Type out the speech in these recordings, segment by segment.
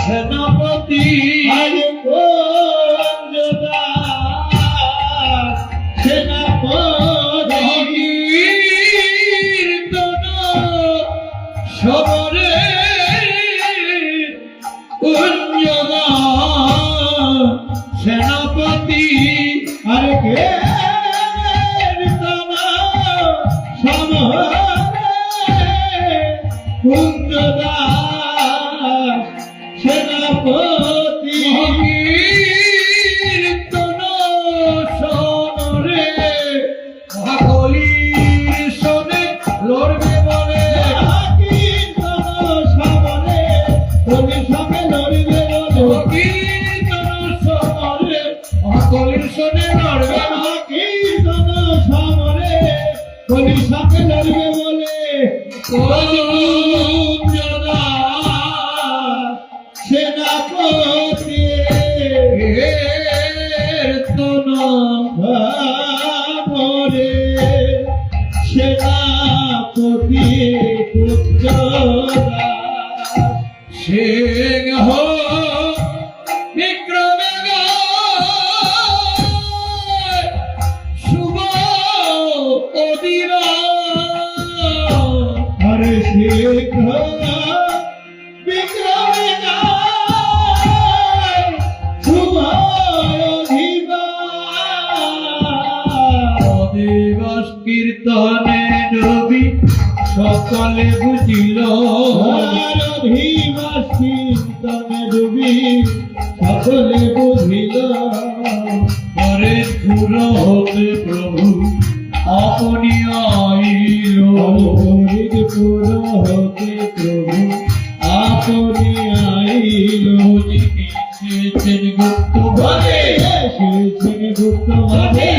সেনাপতি আরে কুঞ্জদাস সেনাপতি কীর্তন সমরে কুঞ্জদাস সেনাপতি আরে কীর্তন সমরে কুঞ্জদাস সেনাপতি কীর্তন সমরে মহাকলির শোনে লড়বে বলে কীর্তন সমরে তুমি সঙ্গে লড়বে বলে কীর্তন সমরে মহাকলির শোনে লড়বে কীর্তন সমরে তুমি সঙ্গে লড়বে বলে কুঞ্জদাস সেনাপতি কীর্তন সমরে সেনাপতি কুঞ্জদাস সিংহ বিক্রমে শুভ অদিরা হরে শীঘ্র বিক্রমে গায় শুভ দিবস কীর্তনে নবী সকলে বুঝিল অধিবাস কীর্তনে ডুবি সকলে বুঝিল পরে দূর হতে প্রভু আপনি আইল হরিপুর হতে প্রভু আপনি আইল এসেছেন গুপ্ত ভাবে এসেছেন গুপ্ত ভাবে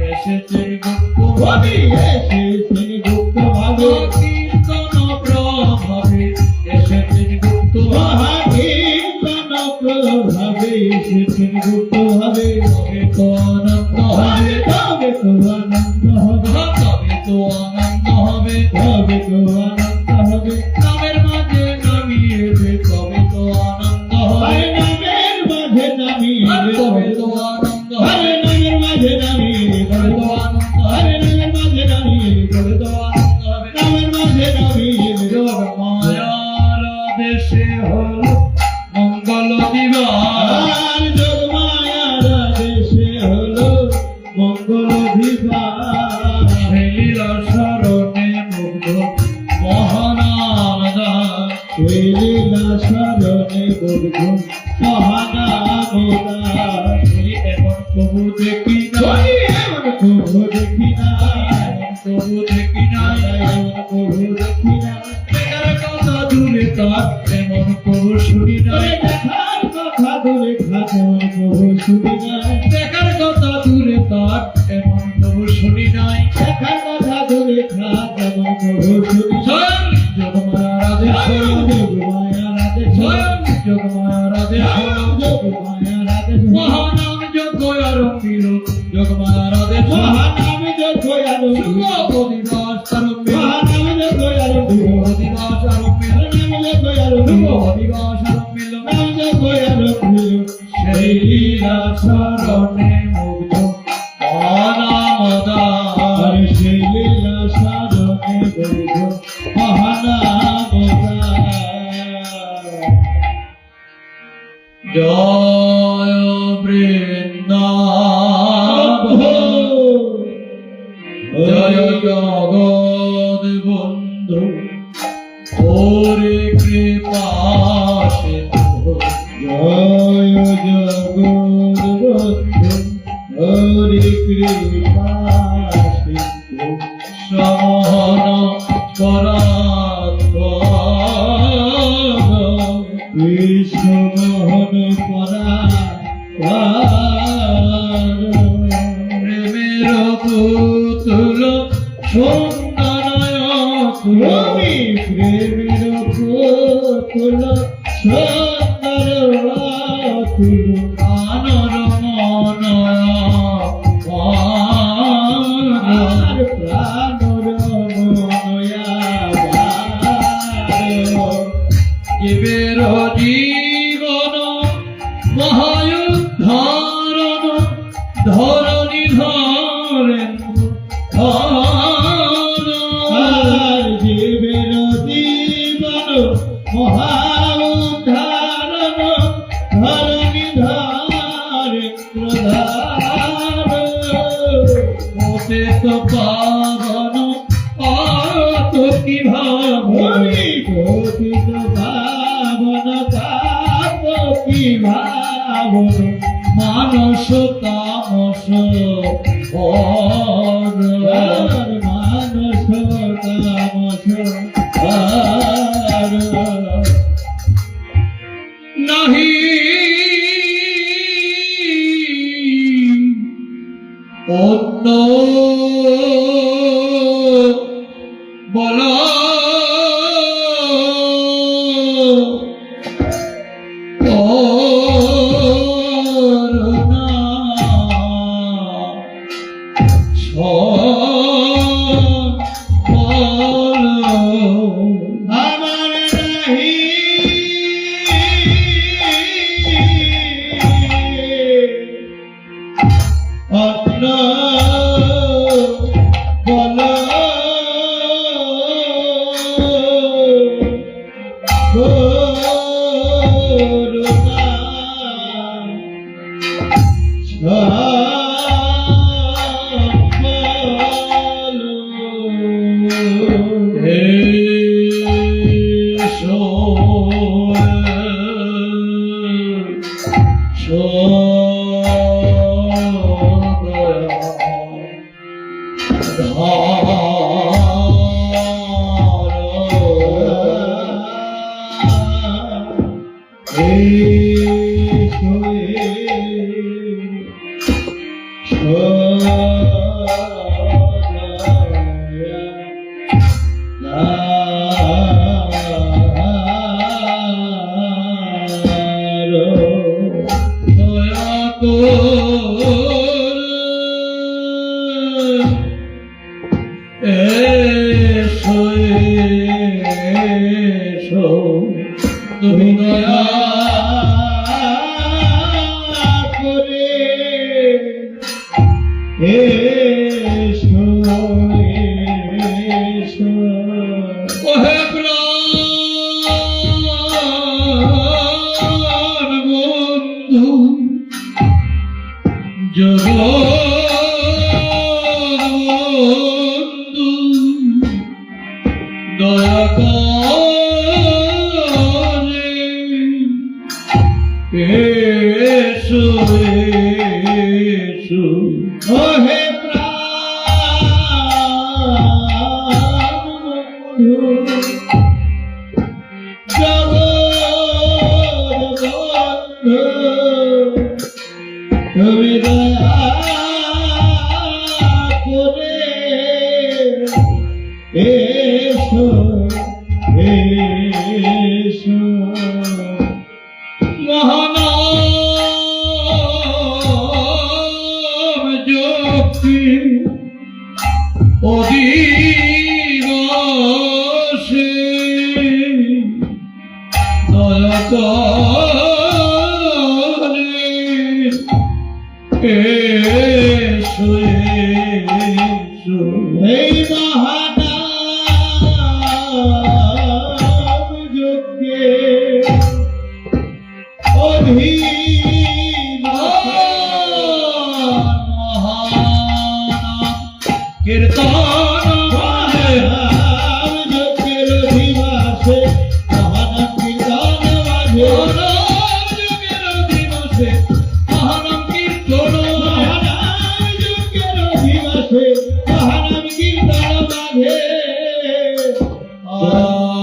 এসেছেন গুপ্ত ভাবে এসেছেন গুপ্ত ভাবে কীর্তন প্রভাবে এসেছেন গুপ্ত মহাকীর্তন প্রভাবে এসেছেন গুপ্ত ভাবে তবে তো আনন্দ হবে তবে তো আনন্দ হবে তবে তো আনন্দ হবে তবে তো আনন্দ হবে নামের মাঝে নামিয়ে দে তবে তো আনন্দ হবে আরে নামের মাঝে নামিয়ে তবে তো আনন্দ আরে হবে নামের মাঝে নামিয়ে তবে তো আনন্দ আরে হবে নামের মাঝে নামিয়ে তবে তো আনন্দ হবে নামের মাঝে নামিয়ে যোগ মায়ার দেশে হল মঙ্গল দিবস আর যোগ মায়ার দেশে হলো মঙ্গল দিবস লীলা শরণে মুগ্ধ মহানামদা লীলা শরণে বুদ্ধ মহানামদাস এমন প্রভু দেখি নাই এমন প্রভু দেখি না প্রভু দেখি নাই এমন প্রভু দেখি না দেখার কথা দূরে তার এমন প্রভু শুনি নাই দেখার কথা দূরে খাতেমন প্রভু শুনি নাই দেখার কথা দূরে তার এমন প্রভু শুনি নাই দেখার কথা দূরে খাতেমন প্রভু শুনি স্বয়ং যোগমায়া রাধে স্বয়ং যোগ মায়া রাধে স্বয়ং যোগমায়া রাধে স্বয়ং যোগ মায়া রাধে মহানাম যোগ্য আরম্ভিল যোগমায়া রাধে স্বয়ং মহানাম যোগ আলো শুভ দিবস আরম্ভিল মহানাম যোগ আলো শুভ দিবস আরম্ভিল নাম যোগ আলো শুভ দিবস আরম্ভিল নাম যোগ আলো সেই লীলা শরণে মুগ্ধ অনামদার আর সেই লীলা সাধনে বৈধ মহানামদাস জয় বৃন্দাবন জয় জগৎ বন্ধু ওরে কৃপা সিন্ধু জয় জগৎ বন্ধু হরি কৃপা সিন্ধু সমহন পরাক্রম বিশ্বমোহন পরাৎপর প্রেমের পুতুল সুন্দর রবি প্রেমের পুতুল সুন্দর আকুল আনর মনয়া আর প্রাণর মনয়া জীবের জীব কৃষ্ণ ভাবন তাপতি ভাবন মানস তামস মানস তামস নাহি অন্য বল আমার নাহি অন্য বল তুমি দয়া করে এসো এসো ওহে প্রাণ বন্ধু জগবন্ধু দয়া করে এসো এসো ওহে প্রাণ বন্ধু জগবন্ধু তুমি দয়া করে এসো এসো মহানাম যুক্তি অধিবাসে দয়া করে এসো এসো এই মহানাম যজ্ঞে কীর্তন যজ্ঞের অধিবাসে মহানাম কীর্তন বাজে দিবসে মহানাম কীর্তন মহানাম যজ্ঞের অধিবাসে মহানাম কীর্তন বাজে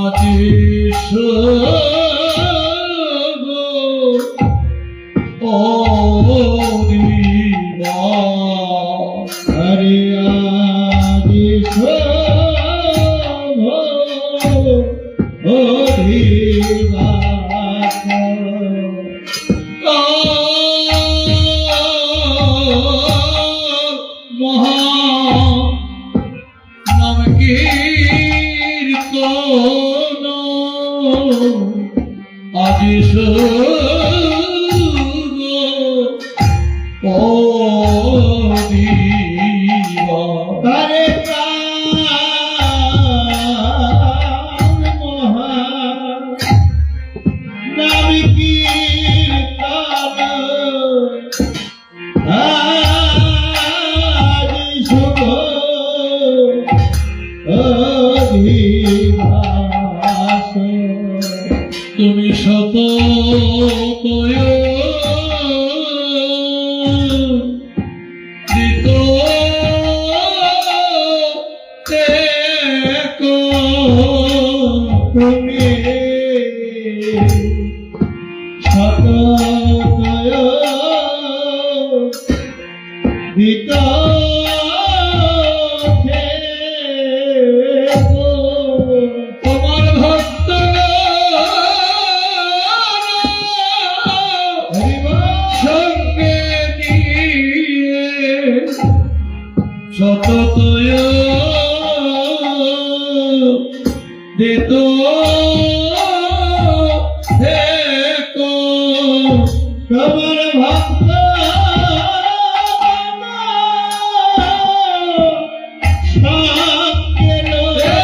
আদিশ হরে আদিশ অধিবাস মহানাম কীর্তন আদিশ হরে প্রাণ মহানাম কীর্তন আদিশ অধিবাস তোয় দিত তেকো তুমি সততয় দিত তোমার ভক্ত সঙ্গে নিয়ে সততয় দিত থেকো তোমার ভক্ত সঙ্গে লয়ে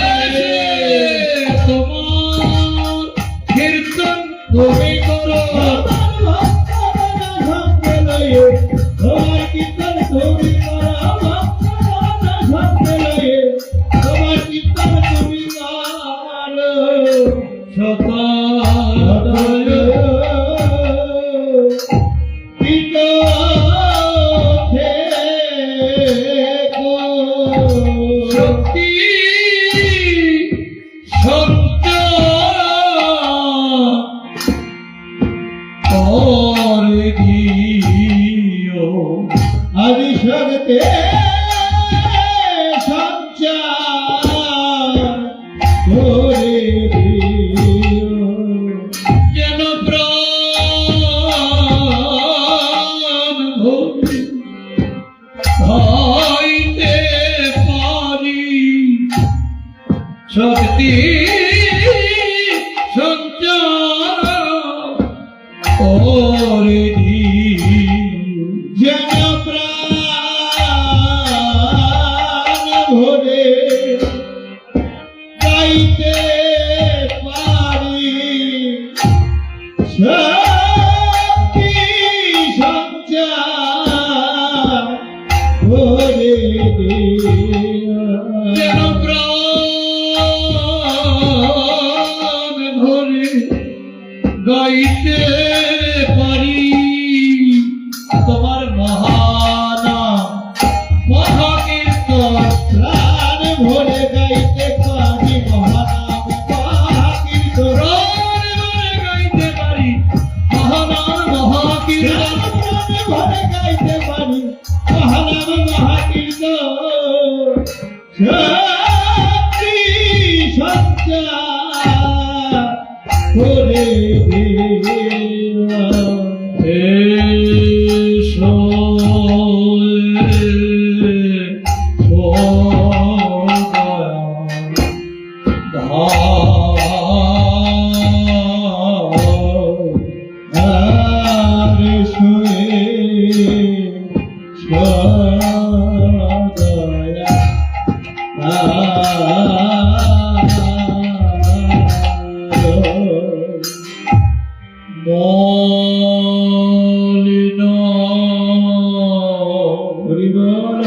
তোমার কীর্তন তুমি করো সঙ্গে লয়ে তোমার কীর্তন তুমি করো সঙ্গে লয়ে তোমার কীর্তন তুমি করো সততয় শক্তি সঞ্চার দিও আদি শক্তি সঞ্চার করে দিও যেন প্রাণ ভরে হইতে পারি শক্তি সঞ্চার করে দিও যেন প্রাণ ভরে গাইতে পারি শক্তি সঞ্চার করে দিও যেন প্রাণ ভরে গাইতে পারি তোমার মহানাম মহাকীর্তন প্রাণ ভরে গাইতে পারি মহানাম মহাকীর্তন প্রাণ ভরে গাইতে পারি মহানাম মহাকীর্তন প্রাণ ভরে গাইতে পারি মহানাম মহাকীর্তন শক্তি সঞ্চার করে দিও এসো আরে শুয়ে সদয়া মলিন হরিবল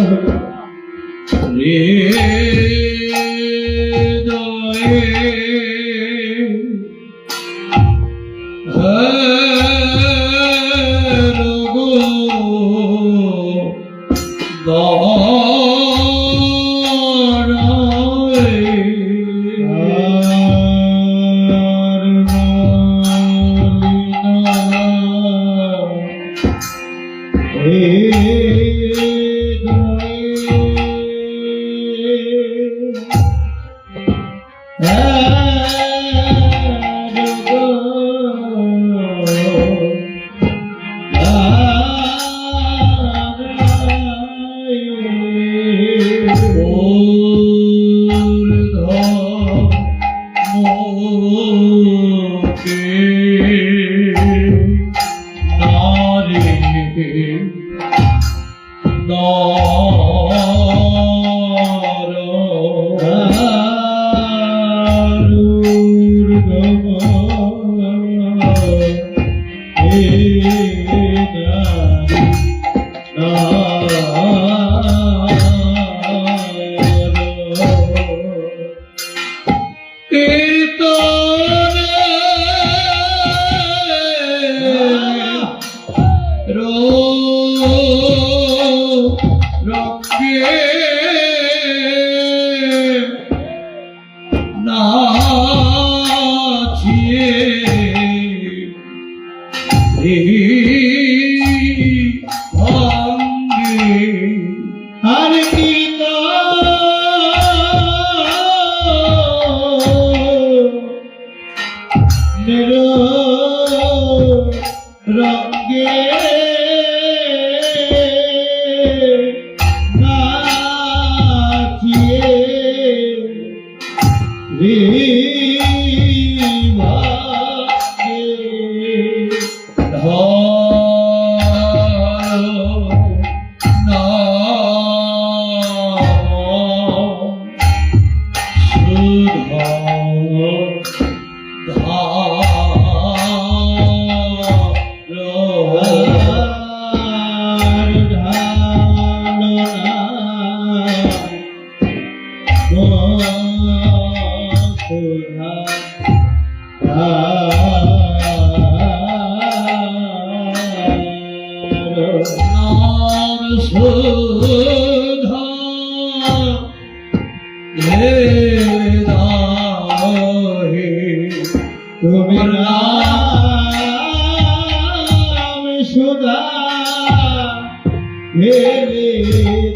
মাঝে ভাঙ্গে আর কি রঙ্গে নাচিয়ে রে নাম সুধা ঢেলে দাও হে তুমি নাম সুধা ঢেলে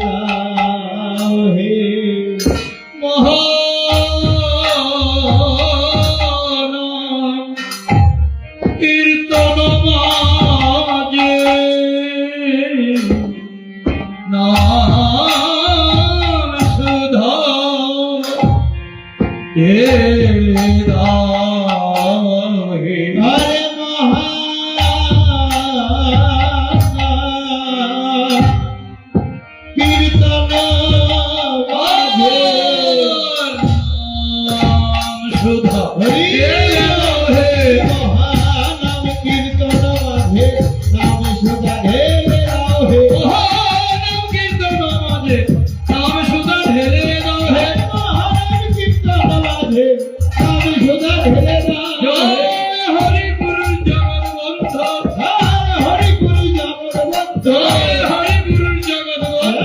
দাও হে মহান কীর্তন মাঝে নাম সুধা ঢেলে দাও হে হরে মহান কীর্তন মাঝে নাম সুধা হরি ঢেলে দাও হে মহানাম কীর্তন মাঝে নাম সুধা ঢেলে দাও হে মহানাম কীর্তন মাঝে নাম সুধা ঢেলে দাও হে মহানাম কীর্তন মাঝে নাম সুধা ঢেলে দাও জয় হে হরি গুরু জগৎবন্ধ হরি গুরু জগন্নাথ জয় হরি গুরু জগৎবন্ধ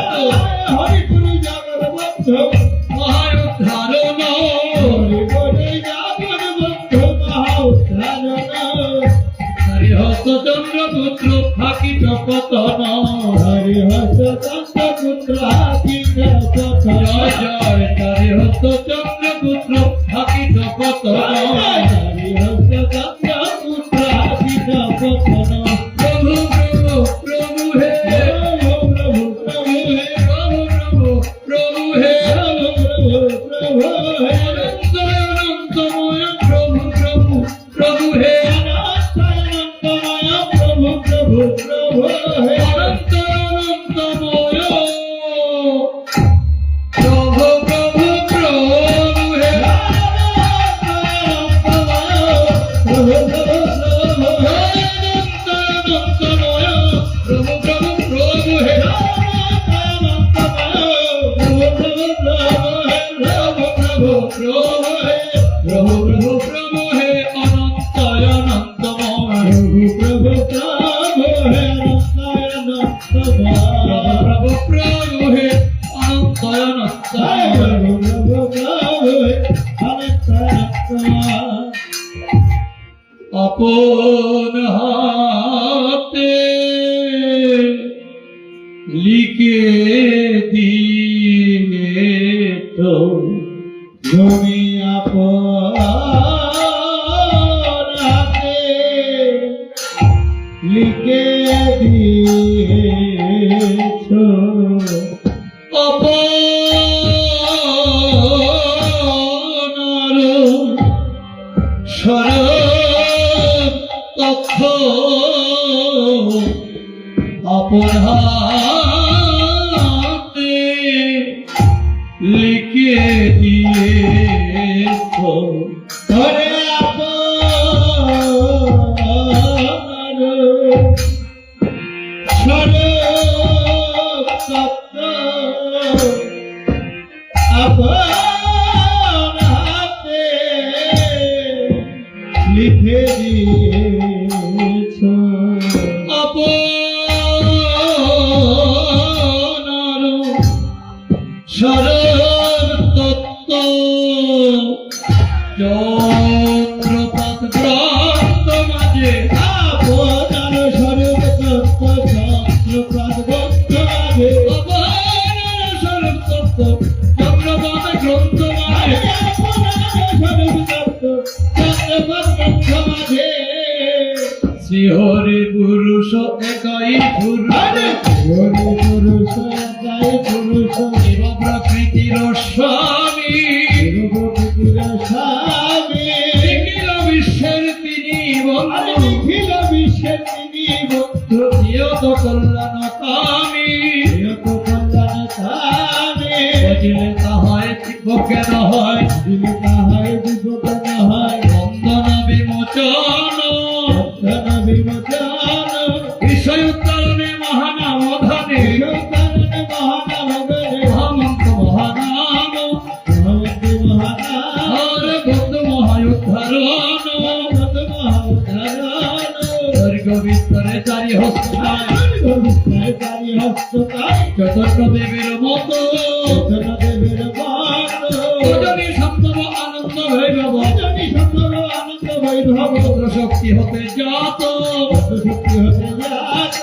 হরি গুরু জগন্নাথ মহাউদ্ধারণ হরি গুরু জগন্নাথ মহাউদ্ধারণ হরিহস্ত চন্দ্রপুত্র ফাঁকিত পতন হরি হস্ত চন্দ্র পুত্র হাকিম পতন জয় জয় হরিহস্ত চন্দ্রপুত্র ফাঁকিত পতন হরি হস্ত চন্দ্র পুত্র হাকিম পতন প্রভু প্রভু প্রভু হে প্রভু প্রভু প্রভু হে প্রভু প্রভু প্রভু হে প্রভু প্রভু প্রভু হে অনন্ত অনন্তময় প্রভু প্রভু প্রভু হে অনন্তময় প্রভু প্রভু প্রভু হে অনন্ত অনন্তময় প্রভু প্রভু প্রভু হে অনন্ত অনন্তময় প্রভু প্রভু প্রভু হে প্রভু প্রভু প্রভু হে প্রভু প্রভু প্রভু হে অনন্ত অনন্তময় প্রভু প্রভু হে অনন্ত অনন্তময় আপন হাতে লিখে দিয়ে তো তুমি আপন হাতে লিখে দিয়েছ আপনার শরণ তথ্য আপন হাতে লিখে দিয়েছ ধরে আপনার স্বরূপ তত্ত্ব আপন হাতে লিখে দিয়েছ আপন হরি পুরুষ একাই পুরুষ হরি পুরুষ একাই পুরুষ শিব প্রকৃতির স্বামী প্রকৃতির স্বামী নিখিল বিশ্বের তিনি আরে বন্ধু নিখিল বিশ্বের তিনি বন্ধু নিয়ত কল্যাণ কামী নিয়ত কল্যাণ কামী বুঝিলে তাহায় জ্ঞান হয় দিলে তাহাই বিপদ হয় বন্দনা বিমোচন বন্ধন বিমোচন বিষয় উত্তরণে মহানাম ধনে বিমোচনে মহানাম গরে মহামন্ত্র মহানাম ভগবতী মহানাম হর বন্ধু মহায়ুদ্ধারণ ভগবত মহাউদ্ধারণ দৈর্ঘ্য বিস্তরে চারি হস্তায় গর্বিষ্ঠায় তারি হস্তকায় চতুর্থ দেবীর মতো চৈতন্য দেবের বাণ রজনী সপ্তম আনন্দ ভৈরব রজনী সুন্দর আনন্দ বৈভব পুত্র শক্তি হতে জাত শক্তি হতে যাত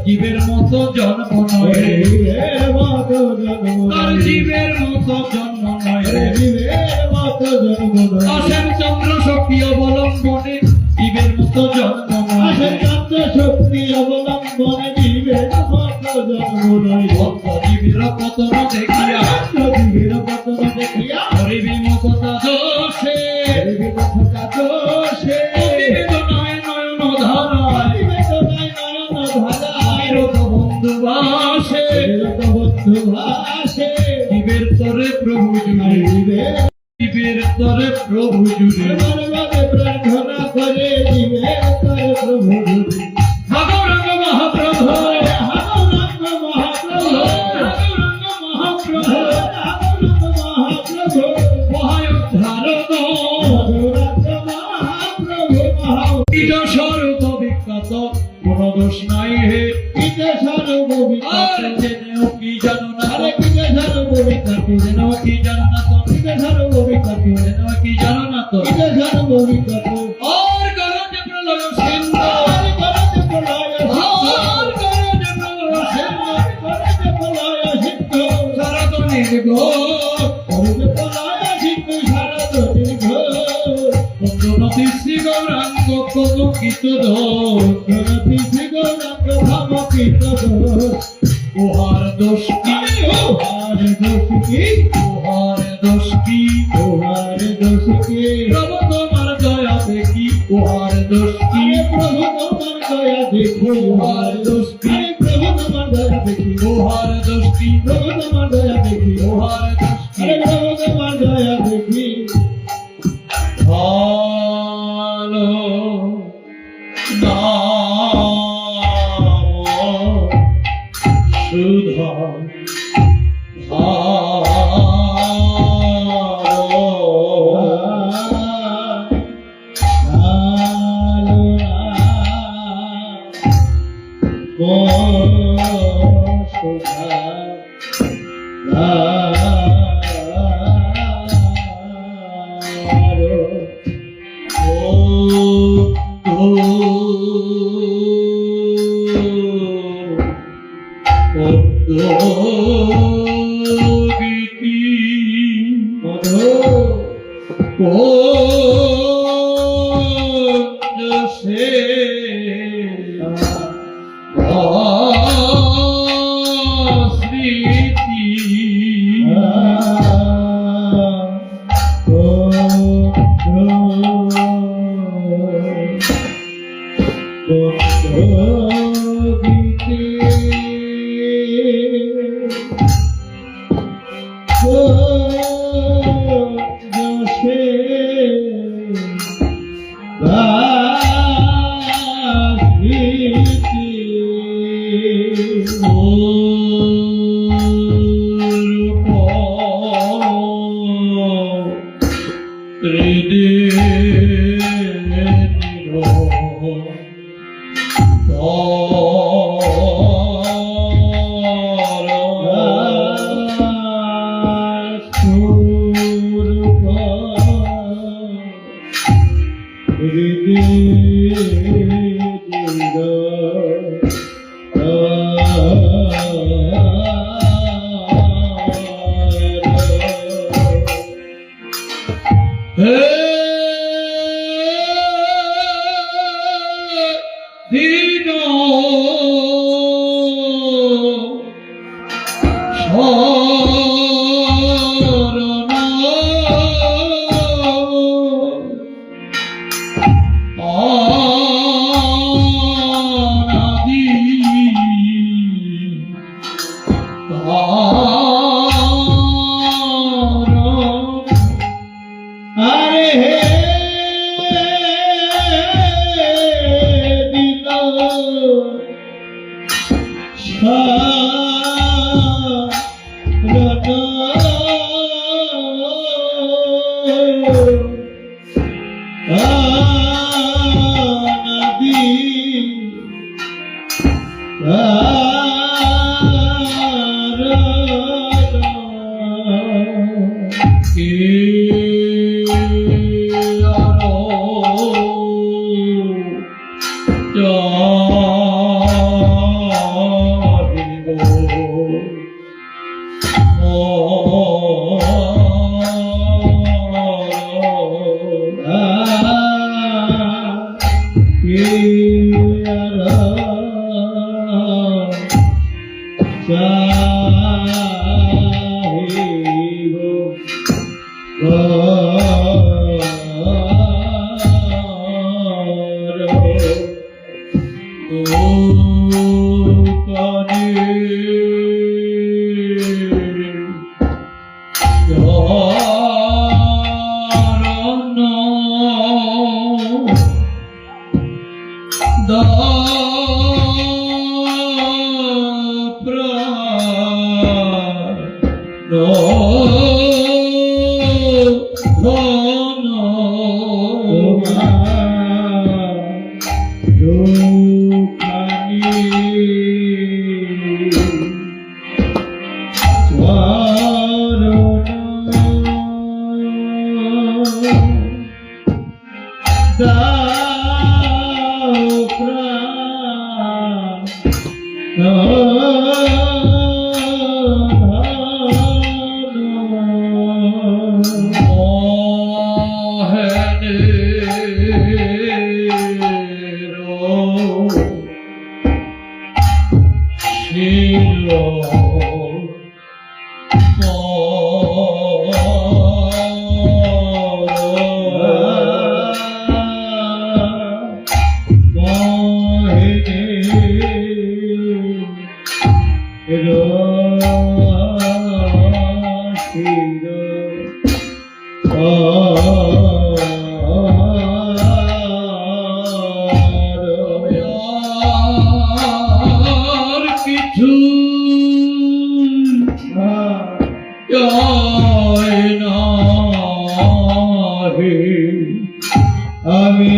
জীবের মতো জন্ম নয় জীবের মত জন্ম তার জীবের মতো জন্ম নয় জীবের মত জন্ম অসীম চন্দ্র শক্তি অবলম্বনে জীবের মতো জন্ম আসে নয় চন্দ্র শক্তি অবলম্বনে জীবের মত জন্ম নয় ভক্ত জীবের পতন দেখিয়া জীবের পতন দেখিয়া হরিবিমুখতা দোষে কথা দোষে বেদনায় নয়ন ধারায় বেদনায় নয়ন ধারায় বিরত বন্ধু বাসে বিরত বন্ধু ভাসে জীবের তরে প্রভু জুড়ে জীবের তরে প্রভু জুড়ে মর্মে প্রার্থনা করে জীবের করে প্রভু জুড়ে ভগরঙ্গ মহাপ্রভু হারঙ্গ মহাপ্রভু ভগরঙ্গ মহাপ্রভু হারঙ্গ মহাপ্রভু মহায়ুদ্ধারণ ভগরঙ্গ মহাপ্রভু ইট স্বরূপ বিখ্যাত কোন দোষ নাই হে পিতা সর্ববিখ্যাত আর জেনেও কি জানো না আরে পিতা সর্ববিখ্যাত জেনেও কি জানো না তো পিতা সর্ববিখ্যাত জেনেও কি জানো না তো পিতা সর্ববিখ্যাত আর গরজে প্রলয় সিন্ধু আর করতে প্রলয় আর গরজে প্রলয় সিন্ধু করতে প্রলয় সিদ্ধ শরদ নির্ঘো করতে প্রলয় সিদ্ধ শারদ দীর্ঘ বন্দনতি শ্রী গৌরাঙ্গ কলুকিত দোষ গণতি শ্রী গৌরাঙ্গ ভাবকিত দোষ উহার দোষ কি আর দোষ কি উহার দোষ কি তোমার দোষ কি প্রভু তোমার দয়া দেখি উহার দোষ কি আরে প্রভু তোমার দয়া দেখো উহার দোষ কি আরে প্রভু তোমার দয়া দেখি উহার দোষ কি প্রভু তোমার দয়া দেখি উহার দোষ কি আরে প্রভু তোমার দয়া দেখি ভালো নাম সুধা আমি